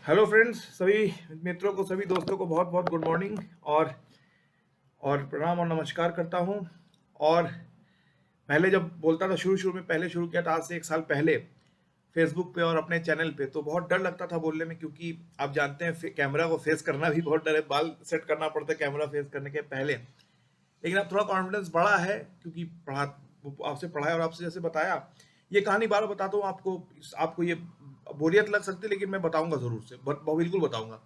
Hello friends, सभी मित्रों को, सभी दोस्तों को बहुत बहुत गुड मॉर्निंग और प्रणाम और नमस्कार करता हूं। और पहले जब बोलता था, शुरू शुरू में पहले शुरू किया था आज से 1 साल पहले फेसबुक पे और अपने चैनल पे, तो बहुत डर लगता था बोलने में, क्योंकि आप जानते हैं कैमरा को फेस करना भी बहुत डर है। बाल सेट करना पड़ता है कैमरा फेस करने के पहले। लेकिन अब थोड़ा कॉन्फिडेंस बढ़ा है, क्योंकि आपसे पढ़ा है और आपसे जैसे बताया। ये कहानी बार बताता हूँ आपको। आपको ये बोरियत लग सकती है, लेकिन मैं बताऊंगा जरूर से, बिल्कुल बताऊंगा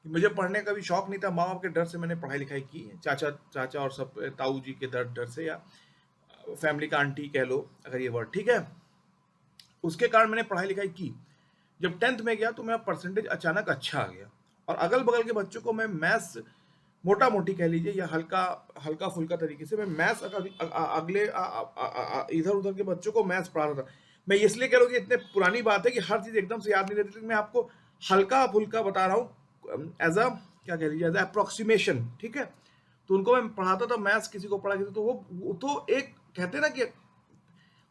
कि मुझे पढ़ने का भी शौक नहीं था। माँ बाप के डर से मैंने पढ़ाई लिखाई की, चाचा चाचा और सब ताऊ जी के डर डर से, या फैमिली का आंटी कह लो अगर ये वर्ड ठीक है। उसके कारण मैंने पढ़ाई लिखाई की। जब 10th में गया तो मेरा परसेंटेज अचानक अच्छा आ गया, और अगल बगल के बच्चों को मैं मैथ्स मोटा मोटी कह लीजिए, या हल्का हल्का फुल्का तरीके से मैं मैथ्स अगले इधर उधर के बच्चों को मैथ्स पढ़ा रहा था। मैं इसलिए कह रहा हूँ कि इतने पुरानी बात है कि हर चीज़ एकदम से याद नहीं रहती, लेकिन मैं आपको हल्का फुल्का बता रहा हूँ, एज अ क्या कह लीजिए, एज अप्रोक्सीमेशन, ठीक है। तो उनको मैं पढ़ाता था मैथ्स, किसी को पढ़ा, किसी तो वो तो एक कहते हैं ना कि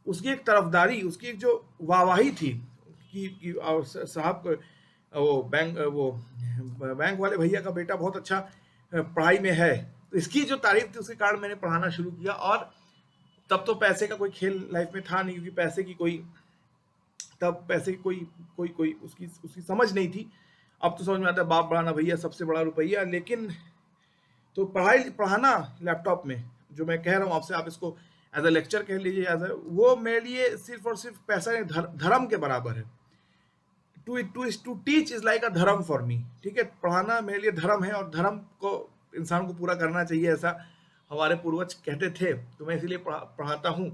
उसकी एक तरफदारी, उसकी एक जो वाहवाही थी कि साहब वो बैंक वाले भैया का बेटा बहुत अच्छा पढ़ाई में है। तो इसकी जो तारीफ थी, उसके कारण मैंने पढ़ाना शुरू किया। और तब तो पैसे का कोई खेल लाइफ में था नहीं, क्योंकि पैसे की कोई, तब पैसे की कोई कोई कोई उसकी उसकी समझ नहीं थी। अब तो समझ में आता है, बाप बढ़ाना भैया सबसे बड़ा रुपया। लेकिन तो पढ़ाना लैपटॉप में, जो मैं कह रहा हूँ आपसे, आप इसको एज अ लेक्चर कह लीजिए, एज अ, वो मेरे लिए सिर्फ और सिर्फ पैसा नहीं, धर्म के बराबर है। To teach is like a dharma for मी, ठीक है। पढ़ाना मेरे लिए धर्म है, और धर्म को इंसान को पूरा करना चाहिए, ऐसा हमारे पूर्वज कहते थे। तो मैं इसीलिए पढ़ाता हूँ।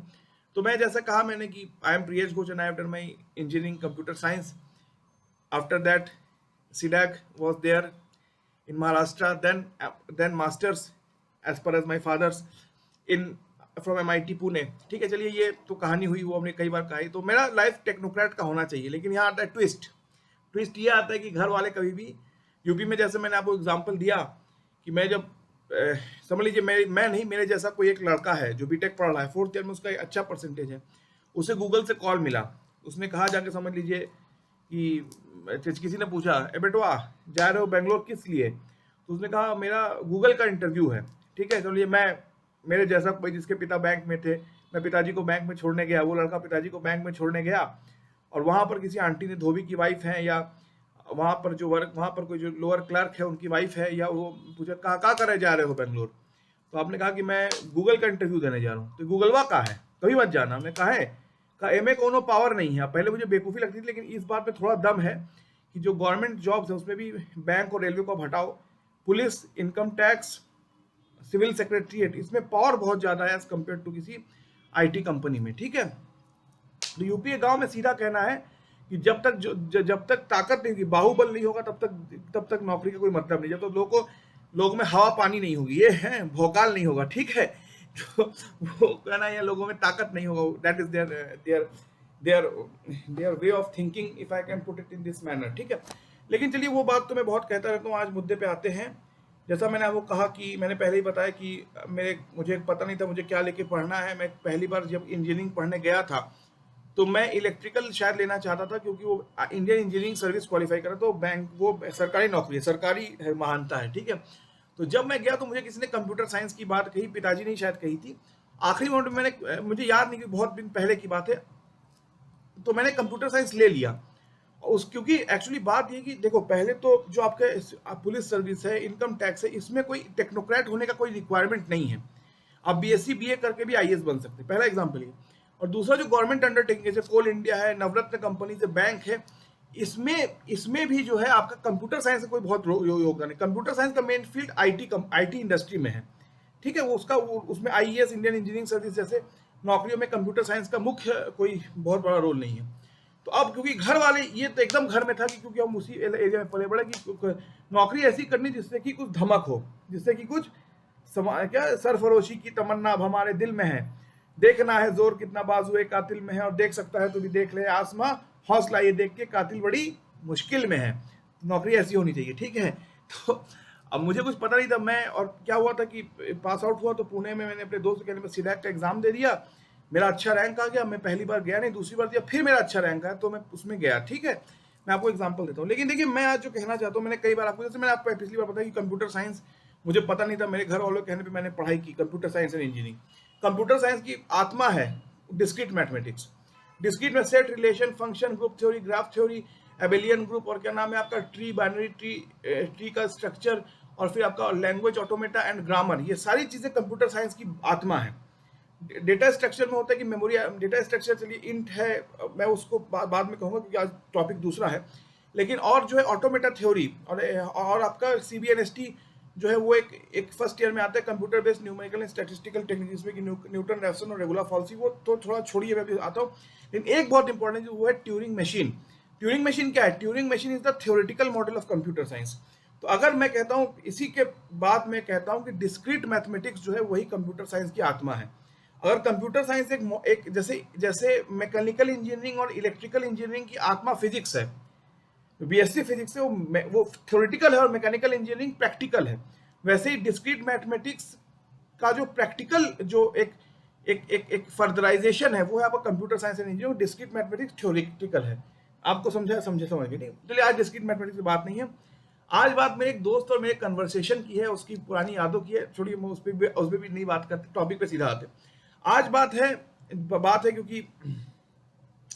तो मैं जैसा कहा मैंने कि I am Priyesh Ghosh and I have done my engineering computer science. After that CDAC was there in Maharashtra, then masters as per as my father's in from MIT Pune, ठीक है। चलिए, ये तो कहानी हुई, वो हमने कई बार कही। तो मेरा लाइफ टेक्नोक्रेट का होना चाहिए, लेकिन यहाँ आता है ट्विस्ट। ट्विस्ट ये आता है कि घर वाले कभी भी, यूपी में जैसे मैंने आपको एग्जांपल दिया कि मैं जब समझ लीजिए, मैं नहीं, मेरे जैसा कोई एक लड़का है जो बीटेक पढ़ रहा है, 4th ईयर में, उसका एक अच्छा परसेंटेज है। उसे गूगल से कॉल मिला। उसने कहा जाके, समझ लीजिए कि किसी ने पूछा, ए बेटवा जा रहे हो बेंगलोर किस लिए? तो उसने कहा मेरा गूगल का इंटरव्यू है। ठीक है, चलिए, मैं मेरे जैसा कोई जिसके पिता बैंक में थे, मैं पिताजी को बैंक में छोड़ने गया, वो लड़का पिताजी को बैंक में छोड़ने गया, और वहां पर किसी आंटी ने, धोबी की वाइफ है, या वहां पर कोई जो लोअर क्लर्क है उनकी वाइफ है, या वो पूछा कहाँ करे जा रहे हो बेंगलोर? तो आपने कहा कि मैं गूगल का इंटरव्यू देने जा रहा हूँ। तो गूगलवा कहाँ है, कभी मत जाना। हमने कहा है, का एमए कोनो पावर नहीं है। पहले मुझे बेवकूफ़ी लगती थी, लेकिन इस बात में थोड़ा दम है कि जो गवर्नमेंट जॉब्स है उसमें भी बैंक और रेलवे को आप हटाओ, police, income tax, civil secretariat, इसमें पावर बहुत ज़्यादा है एज कम्पेयर टू किसी आईटी कंपनी में, ठीक है। तो यूपी के गांव में सीधा कहना है कि जब तक ताकत नहीं होगी, बाहुबल नहीं होगा, तब तक नौकरी का कोई मतलब नहीं। जब तक लोगों में हवा पानी नहीं होगी, ये है भोकाल नहीं होगा, ठीक है। तो वो कहना है, लोगों में ताकत नहीं होगा, that is their their way of thinking, if I can put it in this manner, ठीक है। लेकिन चलिए, वो बात तो मैं बहुत कहता रहता हूँ। आज मुद्दे पे आते हैं। जैसा मैंने आपको कहा कि मैंने पहले ही बताया कि मुझे पता नहीं था मुझे क्या लेके पढ़ना है। मैं पहली बार जब इंजीनियरिंग पढ़ने गया था, तो मैं इलेक्ट्रिकल शायद लेना चाहता था, क्योंकि वो इंडियन इंजीनियरिंग सर्विस क्वालिफाई करा, तो बैंक, वो सरकारी नौकरी है, सरकारी है, महानता है, ठीक है। तो जब मैं गया तो मुझे किसी ने कंप्यूटर साइंस की बात कही, पिताजी ने शायद कही थी। आखिरी मोमेंट में मुझे याद नहीं कि बहुत दिन पहले की बात है, तो मैंने कंप्यूटर साइंस ले लिया। क्योंकि एक्चुअली बात ये कि देखो, पहले तो जो आपके पुलिस सर्विस है, इनकम टैक्स है, इसमें कोई टेक्नोक्रेट होने का कोई रिक्वायरमेंट नहीं है। आप बीएससी बीए करके भी आईएएस बन सकते हैं, पहला एग्जाम्पल ये। और दूसरा, जो गवर्नमेंट अंडरटेकिंग जैसे कोल इंडिया है, नवरत्न कंपनी से बैंक है, इसमें भी जो है आपका कंप्यूटर साइंस का कोई बहुत योगदान है। कंप्यूटर साइंस का मेन फील्ड आईटी इंडस्ट्री में है, ठीक है। उसमें आईएएस, इंडियन इंजीनियरिंग सर्विस जैसे नौकरियों में कंप्यूटर साइंस का मुख्य कोई बहुत बड़ा रोल नहीं है। तो अब क्योंकि घर वाले, ये तो एकदम घर में था कि क्योंकि हम उसी एरिया में पले बड़े, कि नौकरी ऐसी करनी जिससे कि कुछ धमक हो, जिससे कि कुछ क्या सरफरोशी की तमन्ना अब हमारे दिल में है। देखना है जोर कितना बाजुए कातिल में है, और देख सकता है तो भी देख ले आसमां, हौसला ये देख के कातिल बड़ी मुश्किल में है। नौकरी ऐसी होनी चाहिए, ठीक है। तो अब मुझे कुछ पता नहीं था मैं, और क्या हुआ था कि पास आउट हुआ तो पुणे में मैंने अपने दोस्त के कहने में सीडैक का एग्जाम दे दिया। मेरा अच्छा रैंक आ गया। मैं पहली बार गया नहीं, दूसरी बार दिया, फिर मेरा अच्छा रैंक आया, तो मैं उसमें गया, ठीक है। मैं आपको एग्जांपल देता हूँ। लेकिन देखिए मैं आज जो कहना चाहता हूँ, मैंने कई बार आपको, जैसे मैंने आपको पिछली बार बताया कि कंप्यूटर साइंस मुझे पता नहीं था, मेरे घर वालों के कहने पे मैंने पढ़ाई की computer science and engineering. Computer science की आत्मा है डिस्क्रीट मैथमेटिक्स। डिस्क्रीट में set, relation, function, group theory, graph theory, Abelian group, और क्या नाम है आपका ट्री, बाइनरी ट्री का स्ट्रक्चर, और फिर आपका लैंग्वेज, ऑटोमेटा एंड ग्रामर, ये सारी चीजें कंप्यूटर साइंस की आत्मा है। डेटा स्ट्रक्चर में होता है कि मेमोरी, डेटा स्ट्रक्चर चलिए इंट है, मैं उसको बाद में कहूंगा क्योंकि आज टॉपिक दूसरा है। लेकिन और जो है ऑटोमेटा थ्योरी, और आपका सीबीएनएसटी जो है वो एक फर्स्ट ईयर में आता है, computer based numerical and statistical technique, जिसमें कि न्यूटन रेफसन और रेगुलर फॉल्सी, वो तो थोड़ा छोड़िए, मैं भी आता हूँ। लेकिन एक बहुत इंपॉर्टेंट वो है ट्यूरिंग मशीन। ट्यूरिंग मशीन क्या है? Turing machine is the theoretical model of computer science. तो अगर मैं कहता हूँ, इसी के बाद मैं कहता हूँ कि डिस्क्रीट मैथमेटिक्स जो है वही कंप्यूटर साइंस की आत्मा है। अगर कंप्यूटर साइंस एक जैसे जैसे मैकेनिकल इंजीनियरिंग और इलेक्ट्रिकल इंजीनियरिंग की आत्मा फिजिक्स है, बीएससी फिजिक्स है, वो थ्योरेटिकल है, और मैकेनिकल इंजीनियरिंग प्रैक्टिकल है, वैसे ही डिस्क्रीट मैथमेटिक्स का जो प्रैक्टिकल जो एक फर्दराइजेशन है वो है आपका computer science and engineering. Discrete mathematics theoretical है। आपको समझ गए नहीं? चलिए आज डिस्क्रीट मैथमेटिक्स की बात नहीं है। आज बात मेरे एक दोस्त और मेरे कन्वर्सेशन की है, उसकी पुरानी यादों की है। छोड़िए, मैं उस पर भी नहीं बात करते, टॉपिक पे सीधा आते। आज बात है क्योंकि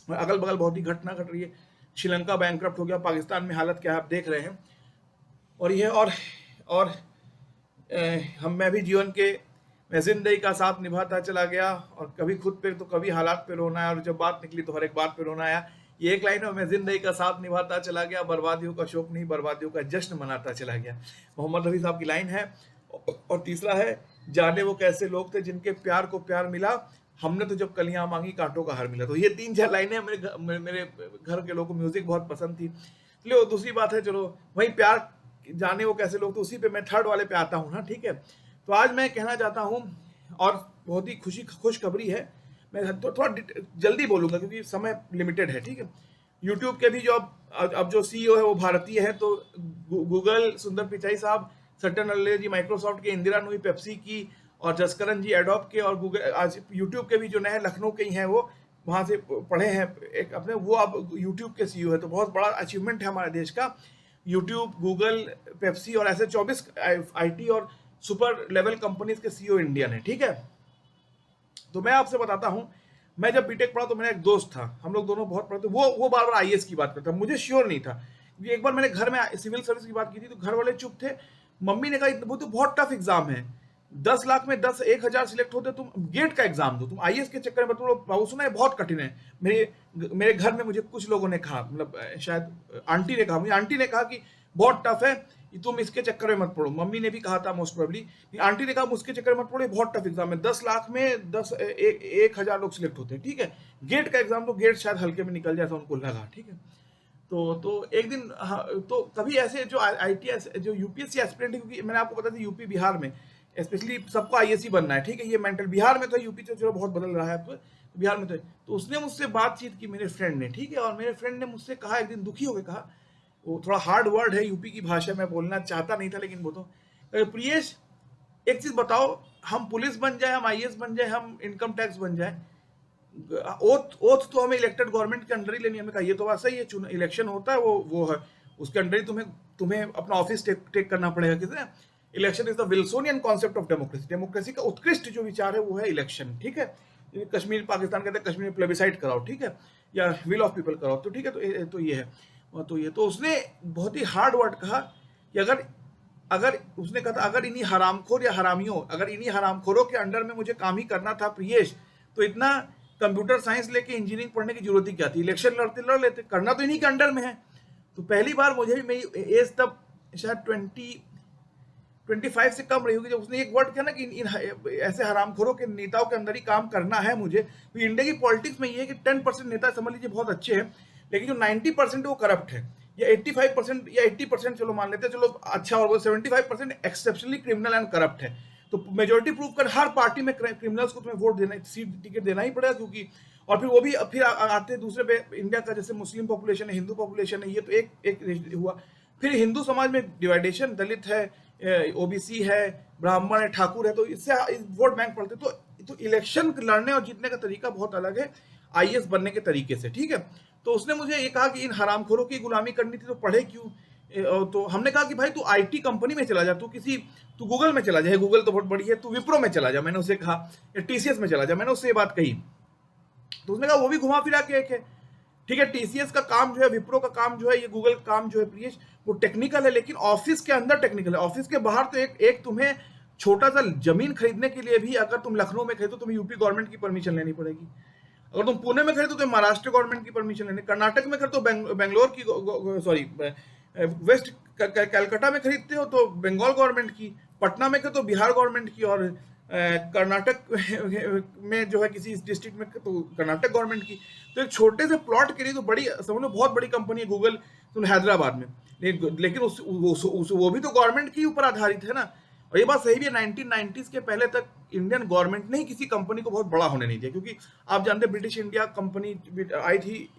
अगल बगल बहुत ही घटना घट रही है। श्रीलंका बैंकक्रप्ट हो गया, पाकिस्तान में हालत क्या है आप देख रहे हैं। और ये और मैं भी जीवन के मैं जिंदगी का साथ निभाता चला गया, और कभी खुद पे तो कभी हालात पे रोना है, और जब बात निकली तो हर एक बात पे रोना आया। ये एक लाइन है, मैं जिंदगी का साथ निभाता चला गया, बर्बादियों का शोक नहीं, बर्बादियों का जश्न मनाता चला गया। मोहम्मद रफी साहब की लाइन है। और तीसरा है, जाने वो कैसे लोग थे जिनके प्यार को प्यार मिला, हमने तो जब कलियां मांगी कांटों का हार मिला। तो ये 3-4 लाइनें मेरे घर के लोगों को म्यूजिक बहुत पसंद थी। चलिए दूसरी बात है, चलो वही प्यार, जाने वो कैसे लोग, तो उसी पे मैं थर्ड वाले पे आता हूँ ना, ठीक है। तो आज मैं कहना चाहता हूँ, और बहुत ही खुशखबरी है। मैं तो थोड़ा जल्दी बोलूंगा क्योंकि समय लिमिटेड है, ठीक है। यूट्यूब के भी जो अब जो सीईओ है वो भारतीय है। तो गूगल सुंदर पिचाई साहब, सत्य नाडेला जी माइक्रोसॉफ्ट के, इंदिरा नूई पेप्सी की, और जसकरण जी एडोब के, और गूगल आज यूट्यूब के भी जो नए लखनऊ के ही हैं, वो वहाँ से पढ़े हैं एक अपने, वो अब यूट्यूब के सीईओ है। तो बहुत बड़ा अचीवमेंट है हमारे देश का। यूट्यूब, गूगल, पेप्सी और ऐसे 24 आईटी और सुपर लेवल कंपनीज के सीईओ इंडियन है, ठीक है। तो मैं आपसे बताता हूं, मैं जब बीटेक पढ़ा तो मेरा एक दोस्त था, हम लोग दोनों बहुत पढ़ते, वो बार बार आईएएस की बात करता, मुझे श्योर नहीं था। एक बार मैंने घर में सिविल सर्विस की बात की थी तो घर वाले चुप थे। मम्मी ने कहा वो तो बहुत टफ एग्जाम है, 10 लाख में 1,000 सिलेक्ट होते, तुम गेट का एग्जाम दो, तुम आईएएस के चक्कर में तो बाबू सुना है बहुत कठिन है। मेरे घर में मुझे कुछ लोगों ने कहा, मतलब शायद आंटी ने कहा, मुझे आंटी ने कहा कि बहुत टफ है, तुम इसके चक्कर में मत पड़ो। मम्मी ने भी कहा था मोस्ट प्रोबेबली, आंटी ने कहा उसके चक्कर में मत पड़ो, बहुत टफ एग्जाम है, 10 लाख में 1,000 लोग सिलेक्ट होते हैं, ठीक है। गेट का एग्जाम तो गेट शायद हल्के में निकल जाए, उनको लगा, ठीक है। तो एक दिन, हाँ, तो कभी ऐसे जो आईटीएस जो यूपीएससी एस्पिरेंट है, क्योंकि मैंने आपको बताया था यूपी बिहार में स्पेशली सबको आईएएस बनना है, ठीक है। ये मेंटल बिहार में तो, यूपी तो चलो बहुत बदल रहा है अब, बिहार में तो उसने मुझसे बातचीत की, मेरे फ्रेंड ने, ठीक है। और मेरे फ्रेंड ने मुझसे कहा, एक दिन दुखी होकर कहा, वो थोड़ा हार्ड वर्ड है यूपी की भाषा में, बोलना चाहता नहीं था लेकिन वो तो, प्रियेश एक चीज बताओ, हम पुलिस बन जाए, हम आईएएस बन जाए, हम इनकम टैक्स बन जाए, ओथ तो हमें इलेक्टेड गवर्नमेंट के अंडर ही लेनी है। हमें कहा ये तो बात सही है, इलेक्शन होता है वो है, उसके अंडर ही तुम्हें अपना ऑफिस टेक करना पड़ेगा। किसने? Election is the Wilsonian concept of democracy. Democracy का उत्कृष्ट जो विचार है वो है इलेक्शन, ठीक है। कश्मीर, पाकिस्तान कहते हैं कश्मीर में प्लेबिसाइड कराओ, ठीक है, या विल ऑफ पीपल कराओ, तो ठीक है। तो ये है, तो उसने बहुत ही हार्ड वर्ड कहा कि अगर उसने कहा था, अगर इन्हीं हरामखोर या हरामियों, अगर इन्हीं हरामखोरों के अंडर में मुझे काम ही करना था प्रियेश, तो इतना कंप्यूटर साइंस लेके इंजीनियरिंग पढ़ने की जरूरत ही क्या थी, इलेक्शन लड़ लेते, करना तो इन्हीं के अंडर में है। तो पहली बार मुझे भी, मेरी एज तब शायद 25 से कम रही होगी, जब उसने एक वर्ड किया ना कि इन ऐसे हरामखोरों के नेताओं के अंदर ही काम करना है मुझे। तो इंडिया की पॉलिटिक्स में ये है कि 10% नेता समझ लीजिए बहुत अच्छे हैं, लेकिन जो 90% वो करप्ट है, या 85% या 80% चलो मान लेते हैं, चलो अच्छा, और वो 75% एक्सेप्शनली क्रिमिनल एंड करप्ट है। तो मेजोरिटी प्रूव कर हर पार्टी में क्रिमिनल्स को तुम्हें वोट देना, सीट टिकट देना ही पड़ेगा, क्योंकि और फिर वो भी फिर आते दूसरे पे, इंडिया का जैसे मुस्लिम पॉपुलेशन है, हिंदू पॉपुलेशन है, ये तो एक हुआ। फिर हिंदू समाज में डिवाइडेशन, दलित है, ओबीसी है, ब्राह्मण है, ठाकुर है, तो इससे वोट बैंक पड़ते। तो इलेक्शन लड़ने और जीतने का तरीका बहुत अलग है। आईएएस बनने के तरीके से, ठीक है। तो उसने मुझे ये कहा कि इन हरामखोरों की गुलामी करनी थी तो पढ़े क्यों। तो हमने कहा कि भाई तू आईटी कंपनी में चला जा, तू गूगल में चला जाए, गूगल तो बहुत बड़ी है, तू विप्रो में चला जा, मैंने उसे कहा, या टीसीएस में चला जा, मैंने उससे ये बात कही। तो उसने कहा वो भी घुमा फिरा के एक है, ठीक है। टीसीएस का काम जो है, विप्रो का काम जो है, ये गूगल का काम जो है प्रियेश, वो टेक्निकल है, लेकिन ऑफिस के अंदर टेक्निकल है। ऑफिस के बाहर तो एक तुम्हें छोटा सा जमीन खरीदने के लिए भी अगर तुम लखनऊ में खरीदो, तुम्हें यूपी गवर्नमेंट की परमिशन लेनी पड़ेगी। अगर तुम पुणे में खरीदो तो महाराष्ट्र गवर्नमेंट की परमिशन लेनी, कर्नाटक में खरीदो बेंगलोर की, सॉरी वेस्ट कलकत्ता में खरीदते हो तो बंगाल गवर्नमेंट की, पटना में खरीदो बिहार गवर्नमेंट की, और कर्नाटक में जो है किसी डिस्ट्रिक्ट में तो कर्नाटक गवर्नमेंट की। तो एक छोटे से प्लॉट के लिए तो बड़ी, समझ लो बहुत बड़ी कंपनी है गूगल तुम हैदराबाद में, लेकिन वो भी तो गवर्नमेंट के ऊपर आधारित है ना। और ये बात सही भी है, 1990s के पहले तक इंडियन गवर्नमेंट ने ही किसी कंपनी को बहुत बड़ा होने नहीं दिया, क्योंकि आप जानते हैं ब्रिटिश इंडिया कंपनी आई थी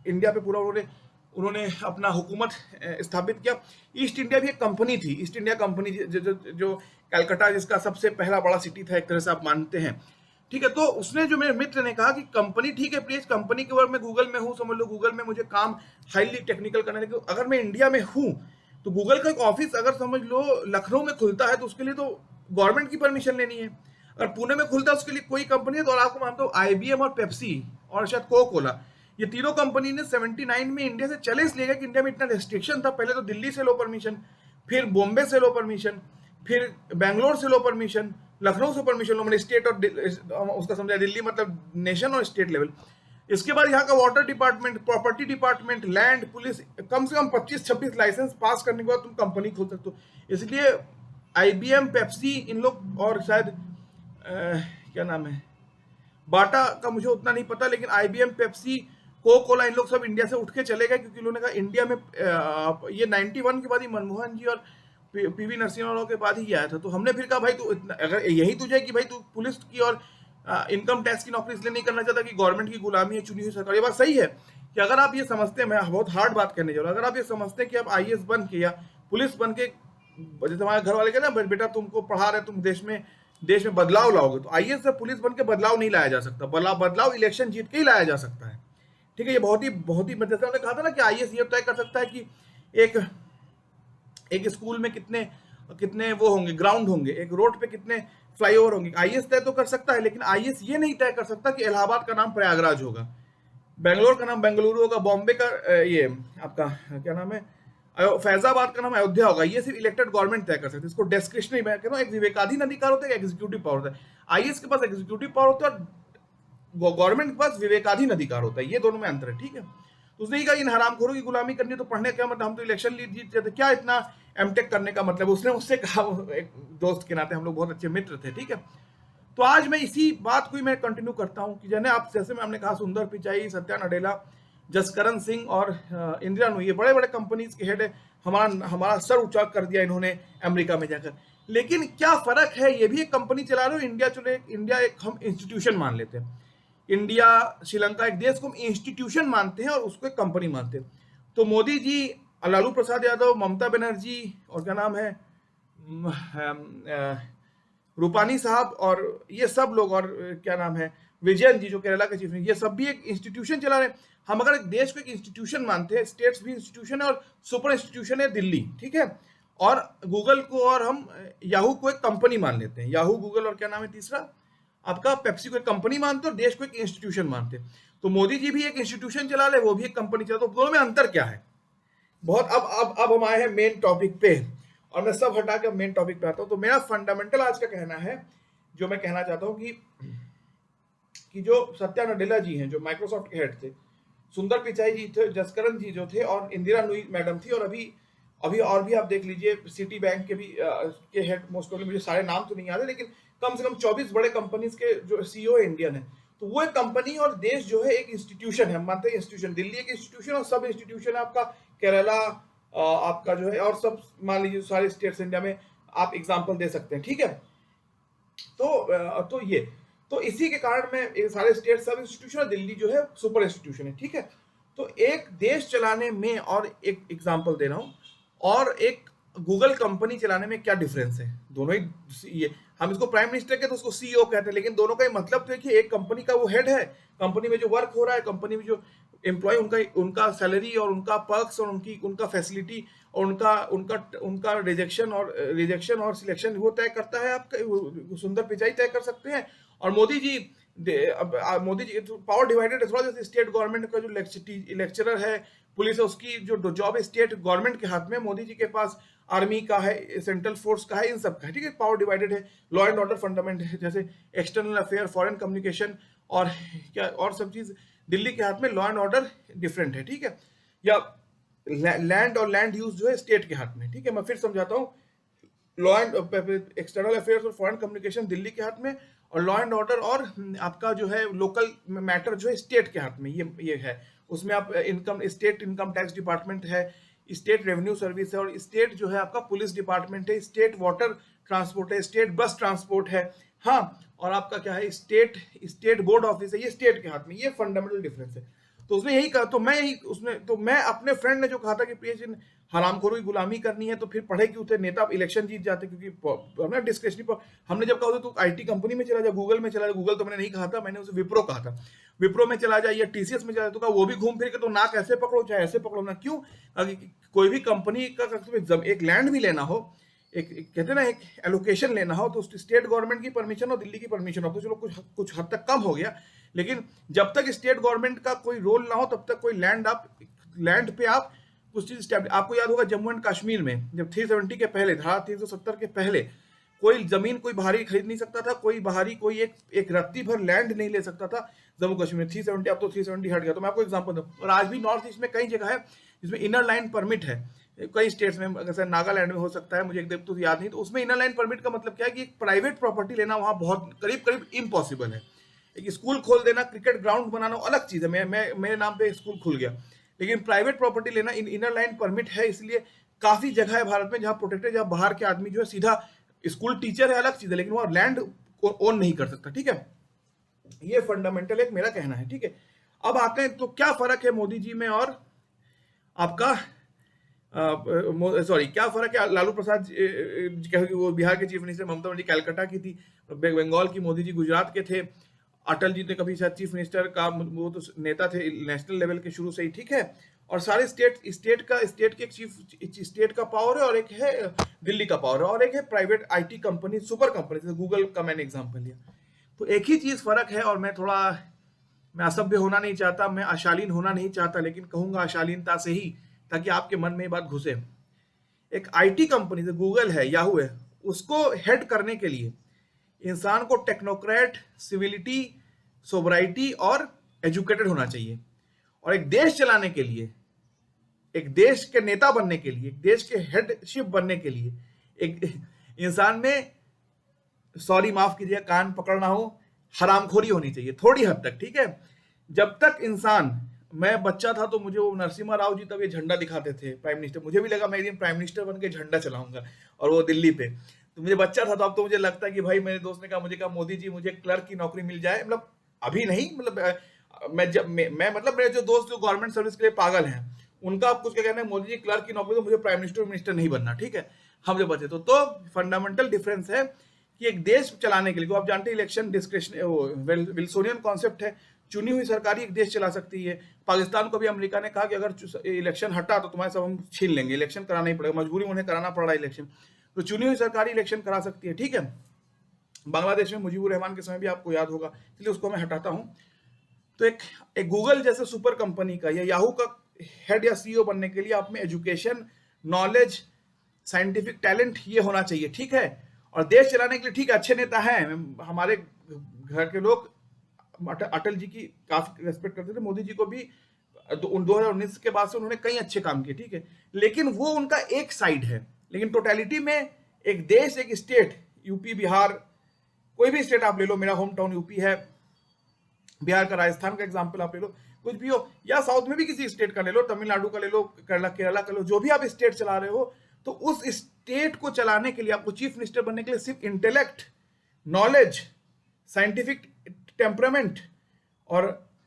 इंडिया पे, पूरा उन्होंने अपना हुकूमत स्थापित किया। ईस्ट इंडिया भी एक कंपनी थी, ईस्ट इंडिया कंपनी जो कलकत्ता, जिसका सबसे पहला बड़ा सिटी था एक तरह से आप मानते हैं, ठीक है। तो उसने, जो मेरे मित्र ने कहा कि कंपनी ठीक है प्लीज, कंपनी के वर्ग में गूगल में हूँ, समझ लो गूगल में मुझे काम हाईली टेक्निकल करना है, लेकिन अगर मैं इंडिया में हूँ तो गूगल का एक ऑफिस अगर समझ लो लखनऊ में खुलता है तो उसके लिए तो गवर्नमेंट की परमिशन लेनी है। अगर पुणे में खुलता है उसके लिए कोई कंपनी है, तो आपको मानता हूँ आईबीएम और पेप्सी और शायद कोका कोला, ये तीनों कंपनी ने 79 में इंडिया से चले इसलिए कि इंडिया में इतना रेस्ट्रिक्शन था। पहले तो दिल्ली से लो परमिशन, फिर बॉम्बे से लो परमिशन, फिर बैंगलोर से लो परमिशन, लखनऊ से परमिशन लो, मैंने स्टेट और उसका समझा दिल्ली मतलब नेशन और स्टेट लेवल। इसके बाद यहाँ का water department, property department, land, police, कम से कम 25-26 लाइसेंस पास करने के बाद तुम कंपनी खोल सकते हो। इसलिए आईबीएम, पेप्सी, इन लोग, और शायद क्या नाम है, बाटा का मुझे उतना नहीं पता, लेकिन आईबीएम, पेप्सी, कोका कोला, इन लोग सब इंडिया से उठ के चले गए, क्योंकि उन्होंने कहा इंडिया में ये 91 के बाद ही मनमोहन जी और पीवी नरसिम्हा राव के बाद ही आया था। तो हमने फिर कहा भाई तू अगर यही तुझे कि भाई तू पुलिस की और इनकम टैक्स की नौकरी इसलिए नहीं करना चाहता कि गवर्नमेंट की गुलामी है, चुनी हुई सरकार। ये बात सही है कि अगर आप ये समझते हैं, मैं बहुत हार्ड बात करने जा रहा हूँ, अगर आप ये समझते हैं कि आप आईएएस बन के या पुलिस बन के, जैसे हमारे घर वाले कहते हैं बेटा तुमको पढ़ा रहे, तुम देश में बदलाव लाओगे, तो आईएएस से पुलिस बन के बदलाव नहीं लाया जा सकता। बदलाव इलेक्शन जीत के ही लाया जा सकता है, ठीक है। ये बहुत ही जैसे हमने कहा था ना कि आईएएस ये तय कर सकता है कि एक स्कूल में कितने वो होंगे, ग्राउंड होंगे, एक रोड पे कितने फ्लाईओवर होंगे। आईएएस तय तो कर सकता है, लेकिन आईएएस ये नहीं तय कर सकता कि इलाहाबाद का नाम प्रयागराज होगा, बेंगलोर का नाम बेंगलुरु होगा, बॉम्बे का ये आपका क्या नाम है, फैजाबाद का नाम अयोध्या होगा। ये सिर्फ इलेक्टेड गवर्नमेंट तय कर सकते हैं। इसको डिस्क्रिशनरी, मैं कह रहा हूँ, एक विवेकाधीन अधिकार होता है, एक एग्जीक्यूटिव पावर होता है। आईएएस के पास एग्जीक्यूटिव पावर होता है और गवर्नमेंट के पास विवेकाधीन अधिकार होता है, ये दोनों में अंतर है, ठीक है। तो उसने कहा इन हरामखोरों की गुलामी करनी तो पढ़ने क्या मतलब, हम तो इलेक्शन जीत जाते, क्या इतना एमटेक करने का मतलब। उसने मुझसे कहा, एक दोस्त के नाते हम लोग बहुत अच्छे मित्र थे, ठीक है। तो आज मैं इसी बात को ही मैं कंटिन्यू करता हूँ कि जैसे हमने कहा, सुंदर पिचाई, सत्या नडेला, जसकरण सिंह और इंदिरा नूई, ये बड़े बड़े कंपनीज के हेड है। हमारा सर ऊंचा कर दिया इन्होंने अमेरिका में जाकर। लेकिन क्या फर्क है, ये भी एक कंपनी चला रहे हो, इंडिया एक हम इंस्टीट्यूशन मान लेते हैं। इंडिया, श्रीलंका एक देश को हम इंस्टीट्यूशन मानते हैं और उसको एक कंपनी मानते हैं। तो मोदी जी, लालू प्रसाद यादव, ममता बनर्जी, और क्या नाम है, रूपानी साहब, और ये सब लोग, और क्या नाम है, विजयन जी जो केरला के चीफ मिनिस्टर, ये सब भी एक इंस्टीट्यूशन चला रहे हैं। हम अगर एक देश को एक इंस्टीट्यूशन मानते हैं, स्टेट्स भी इंस्टीट्यूशन है और सुपर इंस्टीट्यूशन है दिल्ली, ठीक है। और गूगल को और हम याहू को एक कंपनी मान लेते हैं, याहू, गूगल, और क्या नाम है तीसरा आपका, पेप्सी को एक कंपनी मानते हैं और देश को एक इंस्टीट्यूशन मानते हैं। तो मोदी जी भी एक इंस्टीट्यूशन चला ले, वो भी एक कंपनी चला, तो दोनों में अंतर क्या है बहुत। अब हम आए हैं मेन टॉपिक पे, और मैं सब हटा के मेन टॉपिक पे आता हूं। तो मेरा फंडामेंटल आज का कहना है, जो मैं कहना चाहता हूं कि जो सत्या नडेला जी हैं, जो माइक्रोसॉफ्ट के हेड थे, सुंदर पिचाई जी थे, जसकरण जी जो थे, और इंदिरा नूई मैडम थी, और अभी और भी आप देख लीजिए, सिटी बैंक के भी के हेड, मोस्ट ऑफ मुझे सारे नाम तो नहीं याद है, लेकिन कम से कम 24 बड़े कंपनीज के जो सीईओ इंडियन है। तो वो एक कंपनी और देश जो है एक इंस्टीट्यूशन है, हम मानते हैं इंस्टीट्यूशन। दिल्ली एक इंस्टीट्यूशन और सब इंस्टीट्यूशन है आपका, केरला आपका जो है, और सब मान लीजिए सारे स्टेट्स इंडिया में आप एग्जांपल दे सकते हैं, ठीक है। तो इसी के कारण में सारे स्टेट सब इंस्टीट्यूशन और दिल्ली जो है सुपर इंस्टीट्यूशन है, ठीक है। तो एक देश चलाने में, और एक एग्जांपल दे रहा हूं, और एक गूगल कंपनी चलाने में क्या डिफरेंस है? दोनों ही ये, हम इसको प्राइम मिनिस्टर के तो उसको सीईओ कहते हैं, लेकिन दोनों का ही मतलब तो है कि एक कंपनी का वो हेड है, कंपनी में जो वर्क हो रहा है, कंपनी में जो एम्प्लॉय, उनका उनका सैलरी और उनका पर्क्स और उनका फैसिलिटी और उनका उनका उनका रिजेक्शन और सिलेक्शन वो तय करता है। आप सुंदर पिचाई तय कर सकते हैं। और मोदी जी मोदी जी पावर डिवाइडेड है थोड़ा, जैसे स्टेट गवर्नमेंट का जो लेक्चरर है, पुलिस है, उसकी जो जॉब है स्टेट गवर्नमेंट के हाथ में, मोदी जी के पास आर्मी का है, सेंट्रल फोर्स का है, इन सब का है, ठीक है। पावर डिवाइडेड है, लॉ एंड ऑर्डर फंडामेंट है, जैसे एक्सटर्नल अफेयर, फॉरेन कम्युनिकेशन और क्या और सब चीज दिल्ली के हाथ में, लॉ एंड ऑर्डर डिफरेंट है, ठीक है। या लैंड और लैंड यूज जो है स्टेट के हाथ में, ठीक है। मैं फिर समझाता हूँ, लॉ एंड एक्सटर्नल अफेयर्स और फॉरेन कम्युनिकेशन दिल्ली के हाथ में, और लॉ एंड ऑर्डर और आपका जो है लोकल मैटर जो है स्टेट के हाथ में, ये है। उसमें आप स्टेट इनकम टैक्स डिपार्टमेंट है, स्टेट रेवेन्यू सर्विस है, और स्टेट जो है आपका पुलिस डिपार्टमेंट है, स्टेट वाटर ट्रांसपोर्ट है, स्टेट बस ट्रांसपोर्ट है, हाँ। और आपका क्या है, स्टेट बोर्ड ऑफिस है, ये स्टेट के हाथ में। ये फंडामेंटल डिफरेंस है। तो उसने यही कहा, तो मैं अपने फ्रेंड ने जो कहा था कि प्रिय हरामखोरों की गुलामी करनी है तो फिर पढ़े कि उसे नेता इलेक्शन जीत जाते, क्योंकि हमने डिस्कशनरी पर हमने जब कहा तो आईटी कंपनी में चला जा, गूगल में चला जा, गूगल तो मैंने नहीं कहा था, मैंने उसे विप्रो कहा था, विप्रो में चला जाए या टीसीएस में चला जाए, तो कहा वो भी घूम फिर के तो नाक ऐसे पकड़ो चाहे ऐसे पकड़ो ना। क्यों? कोई भी कंपनी का एक लैंड भी लेना हो, एक कहते हैं ना, एक एलोकेशन लेना हो, तो स्टेट गवर्नमेंट की परमिशन हो, दिल्ली की परमिशन हो, तो चलो कुछ हद तक कम हो गया। लेकिन जब तक स्टेट गवर्नमेंट का कोई रोल ना हो, तब तक कोई लैंड पे आप कुछ चीज आपको याद होगा जम्मू एंड कश्मीर में जब 370 के पहले, धारा 370 के पहले, कोई जमीन कोई बाहरी खरीद नहीं सकता था, कोई बाहरी कोई एक रत्ती भर लैंड नहीं ले सकता था जम्मू कश्मीर में। 370, अब तो 370 हट गया। तो मैं आपको एग्जांपल दूं, और आज भी नॉर्थ ईस्ट में कई जगह है जिसमें इनर लाइन परमिट है, कई स्टेट्स में, जैसे नागालैंड में हो सकता है, मुझे एकदम तो याद नहीं। तो उसमें इनर लाइन परमिट का मतलब क्या है कि एक प्राइवेट प्रॉपर्टी लेना वहां बहुत करीब करीब इम्पॉसिबल है। एक स्कूल खोल देना, क्रिकेट ग्राउंड बनाना अलग चीज है, मेरे नाम पे स्कूल खुल गया, लेकिन प्राइवेट प्रॉपर्टी लेना इनर लाइन परमिट है। इसलिए काफी जगह है भारत में जहां प्रोटेक्टेड, जहां बाहर के आदमी जो है सीधा स्कूल टीचर है, अलग चीज है, लेकिन वहां लैंड ओन नहीं कर सकता, ठीक है। ये फंडामेंटल एक मेरा कहना है, ठीक है। अब आते हैं तो क्या फर्क है मोदी जी में और आपका सॉरी, क्या फर्क है लालू प्रसाद वो बिहार के चीफ मिनिस्टर, ममता बनर्जी कैलकाटा की थी, बंगाल की, मोदी जी गुजरात के थे, अटल जी ने कभी शायद चीफ मिनिस्टर का, वो तो नेता थे नेशनल लेवल के शुरू से ही, ठीक है। और सारे स्टेट के एक चीफ स्टेट का पावर है, और एक है दिल्ली का पावर है, और एक है private IT company, super company, जैसे गूगल का मैंने एग्जांपल लिया। तो एक ही चीज फर्क है, और मैं असभ्य होना नहीं चाहता, मैं अशालीन होना नहीं चाहता, लेकिन कहूंगा अशालीनता से ही, ताकि आपके मन में ये बात घुसे। एक आईटी कंपनी जो गूगल है, याहू है, उसको हेड करने के लिए इंसान को टेक्नोक्रेट, सिविलिटी, सोबराइटी और एजुकेटेड होना चाहिए। और एक देश चलाने के लिए, एक देश के नेता बनने के लिए, एक देश के हेडशिप बनने के लिए, एक इंसान में, सॉरी माफ कीजिए कान पकड़ना हो, हरामखोरी होनी चाहिए थोड़ी हद तक, ठीक है। जब तक इंसान, मैं बच्चा था तो मुझे वो नरसिम्हा राव जी तब ये झंडा दिखाते थे प्राइम मिनिस्टर, मुझे भी लगा मैं एक दिन प्राइम मिनिस्टर बन के झंडा चलाऊंगा, और वो दिल्ली पे। तो मुझे बच्चा था, तो अब तो मुझे लगता है कि भाई, मेरे दोस्त ने कहा, मुझे कहा मोदी जी मुझे क्लर्क की नौकरी मिल जाए, मतलब अभी नहीं, मतलब मैं मतलब मेरे जो दोस्त जो गवर्नमेंट सर्विस के लिए पागल हैं, उनका आप कुछ क्या कहना है, मोदी जी क्लर्क की नौकरी, तो मुझे प्राइम मिनिस्टर नहीं बनना, ठीक है। हम जो बचे तो फंडामेंटल डिफरेंस है कि एक देश चलाने के लिए, आप जानते हैं इलेक्शन डिस्क्रिप्शन विल्सोनियन कॉन्सेप्ट है, चुनी हुई सरकार ही एक देश चला सकती है। पाकिस्तान को भी अमेरिका ने कहा कि अगर इलेक्शन हटा तो तुम्हारे सब हम छीन लेंगे, इलेक्शन कराना ही पड़ेगा, मजबूरी में उन्हें कराना पड़ रहा है इलेक्शन। तो चुनी हुई सरकार ही इलेक्शन करा सकती है, ठीक है। बांग्लादेश में मुजीबुर रहमान के समय भी आपको याद होगा, इसलिए उसको मैं हटाता हूं। तो एक गूगल जैसे सुपर कंपनी का या याहू का हेड या सीईओ बनने के लिए आप में एजुकेशन, नॉलेज, साइंटिफिक टैलेंट ये होना चाहिए, ठीक है। और देश चलाने के लिए, ठीक है, अच्छे नेता हैं, हमारे घर के लोग अटल जी की काफी रेस्पेक्ट करते थे, मोदी जी को भी 2019 के बाद से उन्होंने कई अच्छे काम किए, ठीक है। लेकिन वो उनका एक साइड है, लेकिन टोटलिटी में एक देश, एक स्टेट, यूपी, बिहार, कोई भी स्टेट आप ले लो, मेरा होम टाउन यूपी है, बिहार का, राजस्थान का एग्जाम्पल आप ले लो, कुछ भी हो, या साउथ में भी किसी स्टेट का ले लो, तमिलनाडु का ले लो, केरला का लो, जो भी आप स्टेट चला रहे हो, तो उस स्टेट को चलाने के लिए, आपको चीफ मिनिस्टर बनने के लिए सिर्फ इंटेलेक्ट, नॉलेज, साइंटिफिक टेम्परामेंट और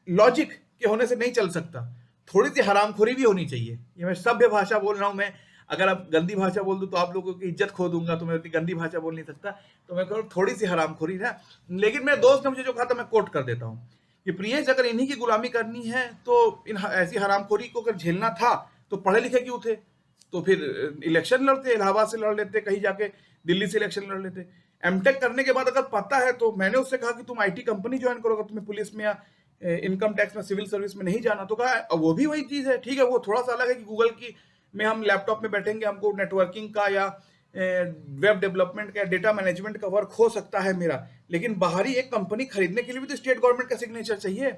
लॉजिक के होने से नहीं चल सकता, थोड़ी सी हरामखोरी भी होनी चाहिए। ये मैं सभ्य भाषा बोल रहा हूं, मैं अगर आप गंदी भाषा बोल दूं तो आप लोगों की इज्जत खो दूंगा, तो मैं उतनी गंदी भाषा बोल नहीं सकता, तो मैं कहूँ थोड़ी सी हरामखोरी है। लेकिन मेरे दोस्त ने मुझे जो कहा था मैं कोट कर देता हूँ कि प्रियेश अगर इन्हीं की गुलामी करनी है तो ऐसी हरामखोरी को अगर झेलना था तो पढ़े लिखे क्यों थे, तो फिर इलेक्शन लड़ते, इलाहाबाद से लड़ लेते, कहीं जाके दिल्ली से इलेक्शन लड़ लेते। एमटेक करने के बाद अगर पता है तो मैंने उससे कहा कि तुम आईटी कंपनी ज्वाइन करोगे, तुम्हें पुलिस में या इनकम टैक्स में सिविल सर्विस में नहीं जाना, तो कहा वो भी वही चीज है। ठीक है, वो थोड़ा सा अलग है कि गूगल की में हम लैपटॉप में बैठेंगे, हमको नेटवर्किंग का या वेब डेवलपमेंट का, डेटा मैनेजमेंट का वर्क हो सकता है मेरा, लेकिन बाहरी एक कंपनी खरीदने के लिए भी तो स्टेट गवर्नमेंट का सिग्नेचर चाहिए।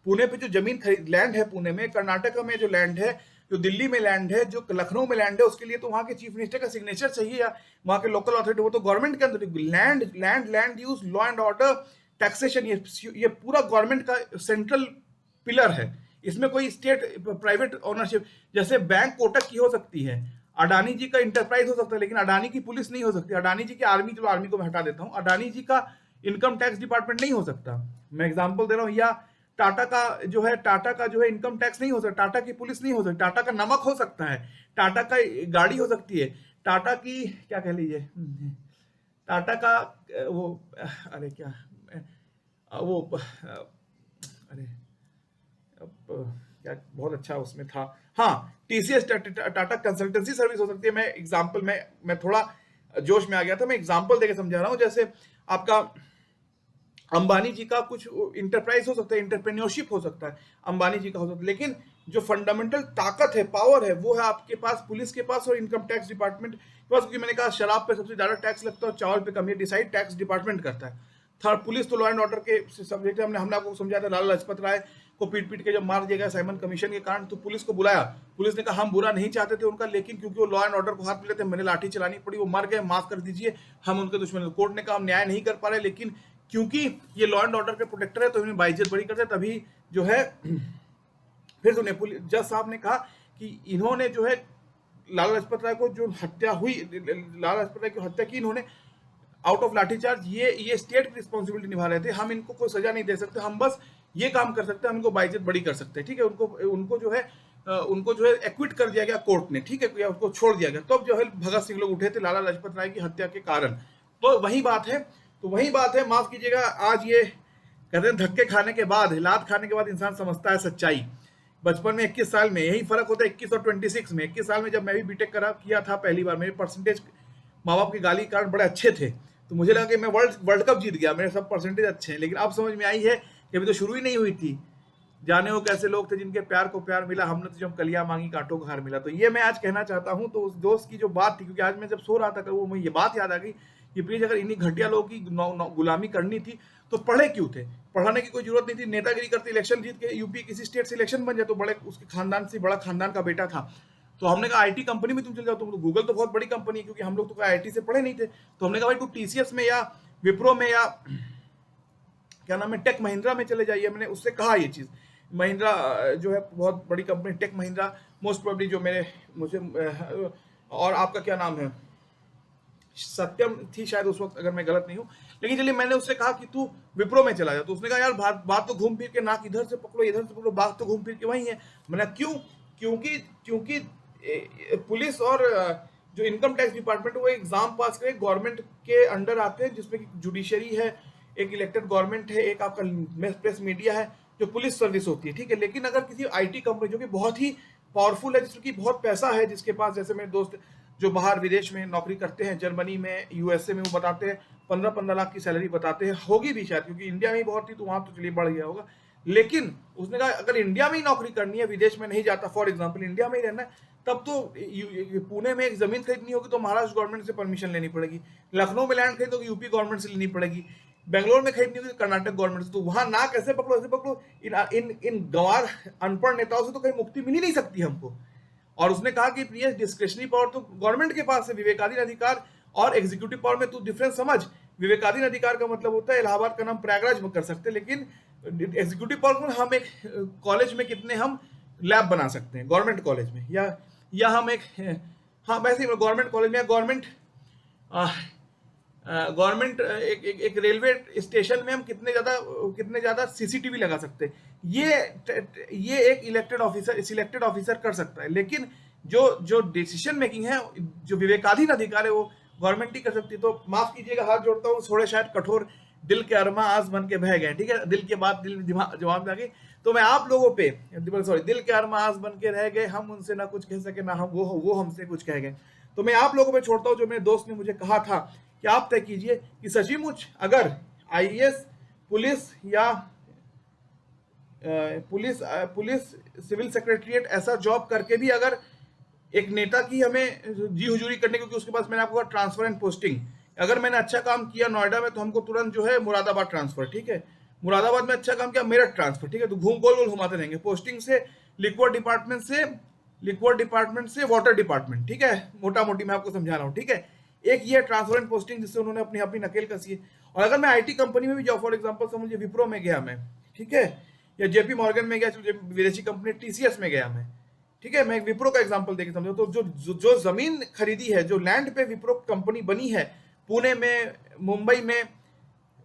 पुणे पे जो जमीन खरीद लैंड है, पुणे में, कर्नाटका में जो लैंड है, जो दिल्ली में लैंड है, जो लखनऊ में लैंड है, उसके लिए तो वहां के चीफ मिनिस्टर का सिग्नेचर चाहिए या वहां के लोकल अथॉरिटी, वो तो गवर्नमेंट के अंदर। Land land land use, law and order, taxation, ये पूरा गवर्नमेंट का सेंट्रल पिलर है। इसमें कोई स्टेट प्राइवेट ओनरशिप, जैसे बैंक कोटक की हो सकती है, अडानी जी का इंटरप्राइज हो सकता है, लेकिन अडानी की पुलिस नहीं हो सकती, अडानी जी की आर्मी, चलो आर्मी को मैं हटा देता हूं, अडानी जी का इनकम टैक्स डिपार्टमेंट नहीं हो सकता। मैं एग्जांपल दे रहा हूं। या टाटा का जो है इनकम टैक्स नहीं हो सकता, टाटा की पुलिस नहीं हो सकती, टाटा का नमक हो सकता है, टाटा का गाड़ी हो सकती है, टाटा की क्या कह लीजिए, टाटा का वो, अरे क्या, वो, अरे क्या बहुत अच्छा उसमें था, हाँ, टीसीएस, टाटा कंसल्टेंसी सर्विस हो सकती है। मैं एग्जांपल मैं थोड़ा जोश में आ गया था, मैं एग्जांपल देके समझा रहा हूं। जैसे आपका अंबानी जी का कुछ इंटरप्राइज हो सकता है, इंटरप्रेन्योरशिप हो सकता है, अंबानी जी का हो सकता है, लेकिन जो फंडामेंटल ताकत है, पावर है, वो है आपके पास, पुलिस के पास और इनकम टैक्स डिपार्टमेंट के पास। क्योंकि मैंने कहा शराब पे सबसे ज्यादा टैक्स लगता है और चावल पे कम, ये डिसाइड टैक्स डिपार्टमेंट करता है। थर्ड, पुलिस तो लॉ एंड ऑर्डर के सब्जेक्ट है। हमने आपको समझाया था, लाला लाजपत राय को पीट पीट के जब मार दिया गया साइमन कमीशन के कारण, तो पुलिस को बुलाया, पुलिस ने कहा हम बुरा नहीं चाहते थे उनका, लेकिन क्योंकि वो लॉ एंड ऑर्डर को हाथ में लेते थे, मैंने लाठी चलानी पड़ी, वो मर गए, माफ कर दीजिए, हम उनके दुश्मन। कोर्ट ने कहा हम न्याय नहीं कर पा रहे, लेकिन क्योंकि ये लॉ एंड ऑर्डर के प्रोटेक्टर है तो इन्हें बाइज्जत बरी करते, तभी जो है फिर उन्हें जज साहब ने कहा कि इन्होंने जो है लाला लाजपत राय को जो हत्या हुई, लाला लाजपत राय की हत्या की इन्होंने आउट ऑफ लाठीचार्ज, ये स्टेट की रिस्पॉन्सिबिलिटी निभा रहे थे, हम इनको कोई सजा नहीं दे सकते, हम बस ये काम कर सकते हैं, हम इनको बाइज्जत बरी कर सकते हैं। ठीक है, उनको जो है एक्विट कर दिया गया कोर्ट ने, ठीक है, या उसको छोड़ दिया गया। तब तो जो है भगत सिंह लोग उठे थे लाला लाजपत राय की हत्या के कारण। तो वही बात है, माफ कीजिएगा, आज ये कहते हैं धक्के खाने के बाद, लात खाने के बाद इंसान समझता है सच्चाई। बचपन में 21 साल में यही फर्क होता है, 21 और 26 में। 21 साल में जब मैं भी बीटेक किया था पहली बार, मेरे परसेंटेज माँ बाप की गाली के कारण बड़े अच्छे थे, तो मुझे लगा कि मैं वर्ल्ड कप जीत गया, मेरे सब परसेंटेज अच्छे हैं। लेकिन अब समझ में आई है कि अभी तो शुरू ही नहीं हुई थी। जाने वो कैसे लोग थे जिनके प्यार को प्यार मिला, हमने तो जब कलियां मांगी कांटों को हार मिला। तो ये मैं आज कहना चाहता हूं। तो उस दोस्त की जो बात थी, क्योंकि आज मैं जब सो रहा था वो मुझे ये बात याद आ गई कि प्लीज अगर इन्हीं घटिया लोगों की गुलामी करनी थी तो पढ़े क्यों थे, पढ़ाने की कोई जरूरत नहीं थी। नेतागिरी करते इलेक्शन जीत के यूपी किसी स्टेट से इलेक्शन बन जाए तो बड़े उसके खानदान से, बड़ा खानदान का बेटा था, तो हमने कहा आईटी कंपनी में तुम चल जाओ, तुम तो गूगल तो बहुत बड़ी कंपनी है, क्योंकि हम लोग तो आईटी से पढ़े नहीं थे। तो हमने कहा भाई तू टीसीएस में या विप्रो में या क्या नाम है टेक महिंद्रा में चले जाइए। मैंने उससे कहा ये चीज, महिंद्रा जो है बहुत बड़ी company, Tech Mahindra most probably जो मुझे और आपका क्या नाम है, सत्यम थी शायद उस वक्त, अगर मैं गलत नहीं हूँ। लेकिन चलिए, मैंने उससे कहा कि तू विप्रो में चला जा, तो उसने कहा यार बात तो घूम फिर के, नाक इधर से पकड़ो इधर से पकड़ो, बात तो घूम फिर के वही है। मैंने क्यों, क्योंकि पुलिस और जो इनकम टैक्स डिपार्टमेंट वो एग्जाम पास करे, गवर्नमेंट के अंडर आते हैं, जिसमें कि जुडिशरी है, एक इलेक्टेड गवर्नमेंट है, एक आपका प्रेस मीडिया है, जो पुलिस सर्विस होती है। ठीक है, लेकिन अगर किसी आईटी कंपनी जो कि बहुत ही पावरफुल है, जिसकी बहुत पैसा है, जिसके पास, जैसे मेरे दोस्त जो बाहर विदेश में नौकरी करते हैं, जर्मनी में, यूएसए में, वो बताते हैं 15-15 लाख की सैलरी बताते हैं, होगी भी शायद, क्योंकि इंडिया में ही बहुत थी तो वहां तो चलिए बढ़ गया होगा। लेकिन उसने कहा अगर इंडिया में ही नौकरी करनी है, विदेश में नहीं जाता, फॉर एग्जाम्पल इंडिया में ही रहना है, तब तो पुणे में एक जमीन खरीदनी होगी तो महाराष्ट्र गवर्नमेंट से परमिशन लेनी पड़ेगी, लखनऊ में लैंड खरीदोगी यूपी गवर्नमेंट से लेनी पड़ेगी, बेंगलोर में खरीदनी होगी कर्नाटक गवर्नमेंट से। तो वहां ना कैसे पकड़ो ऐसे पकड़ो, इन गंवार अनपढ़ नेताओं से तो कहीं मुक्ति मिल ही नहीं सकती हमको। और उसने कहा कि प्रियेश डिस्क्रिशनरी पावर तो गवर्नमेंट के पास है, विवेकाधीन अधिकार और एग्जीक्यूटिव पावर में तू डिफरेंस समझ। विवेकाधीन अधिकार का मतलब होता है इलाहाबाद का नाम प्रयागराज में कर सकते हैं, लेकिन एग्जीक्यूटिव पावर में हम एक कॉलेज में कितने हम लैब बना सकते हैं गवर्नमेंट कॉलेज में, या हम एक, हाँ वैसे ही गवर्नमेंट कॉलेज में, गवर्नमेंट एक रेलवे स्टेशन में हम कितने ज्यादा सीसीटीवी लगा सकते हैं। ये एक सिलेक्टेड ऑफिसर कर सकता है, लेकिन जो जो डिसीजन मेकिंग है, जो विवेकाधीन अधिकार है, वो गवर्नमेंट ही कर सकती है। तो माफ कीजिएगा, हाथ जोड़ता हूँ, थोड़े शायद कठोर, दिल के अरमा आज बन के बह गए, ठीक है, दिल के बाद दिल जवाब में आ गई। तो मैं आप लोगों पे, सॉरी, दिल के अरमा आज बन के रह गए, हम उनसे ना कुछ कह सके ना हम वो हमसे कुछ कह गए। तो मैं आप लोगों पे छोड़ता हूँ, जो मेरे दोस्त ने मुझे कहा था कि आप तय कीजिए कि सचमुच अगर आईएएस, पुलिस या पुलिस सिविल सेक्रेटरीट ऐसा जॉब करके भी अगर एक नेता की हमें जी हुजूरी करने, क्योंकि उसके पास मैंने आपको कहा ट्रांसफर एंड पोस्टिंग, अगर मैंने अच्छा काम किया नोएडा में तो हमको तुरंत जो है मुरादाबाद ट्रांसफर, ठीक है, मुरादाबाद में अच्छा काम किया मेरठ ट्रांसफर, ठीक है, तो गोल गोल घुमाते रहेंगे, पोस्टिंग से लिक्विड डिपार्टमेंट से वाटर डिपार्टमेंट, ठीक है, मोटा मोटी मैं आपको समझा रहा हूँ, ठीक है। एक ये ट्रांसफर एंड पोस्टिंग जिससे उन्होंने अपनी अपनी नकेल कसी है। और अगर मैं आईटी कंपनी में भी जाऊँ, फॉर एग्जाम्पल समझिए विप्रो में गया मैं, ठीक है, या जेपी मॉर्गन में गया, विदेशी कंपनी टीसीएस में गया मैं, ठीक है, मैं एक विप्रो का एग्जांपल देके समझो, तो जो जमीन खरीदी है, जो लैंड पे विप्रो कंपनी बनी है, पुणे में, मुंबई में,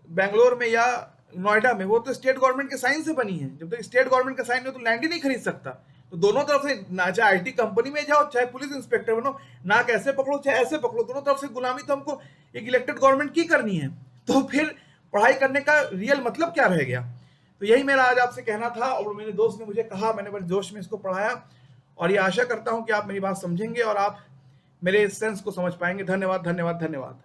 बेंगलोर में या नोएडा में, वो तो स्टेट गवर्नमेंट के साइन से बनी है। जब तक स्टेट गवर्नमेंट का साइन हो तो लैंड ही नहीं खरीद सकता। तो दोनों तरफ से ना, चाहे आईटी कंपनी में जाओ चाहे पुलिस इंस्पेक्टर बनो, ना कैसे पकड़ो चाहे ऐसे पकड़ो, दोनों तरफ से गुलामी तो हमको एक इलेक्टेड गवर्नमेंट की करनी है। तो फिर पढ़ाई करने का रियल मतलब क्या रह गया? तो यही मेरा आज आपसे कहना था, और मेरे दोस्त ने मुझे कहा, मैंने बड़े जोश में इसको पढ़ाया, और ये आशा करता हूं कि आप मेरी बात समझेंगे और आप मेरे इस सेंस को समझ पाएंगे। धन्यवाद, धन्यवाद, धन्यवाद।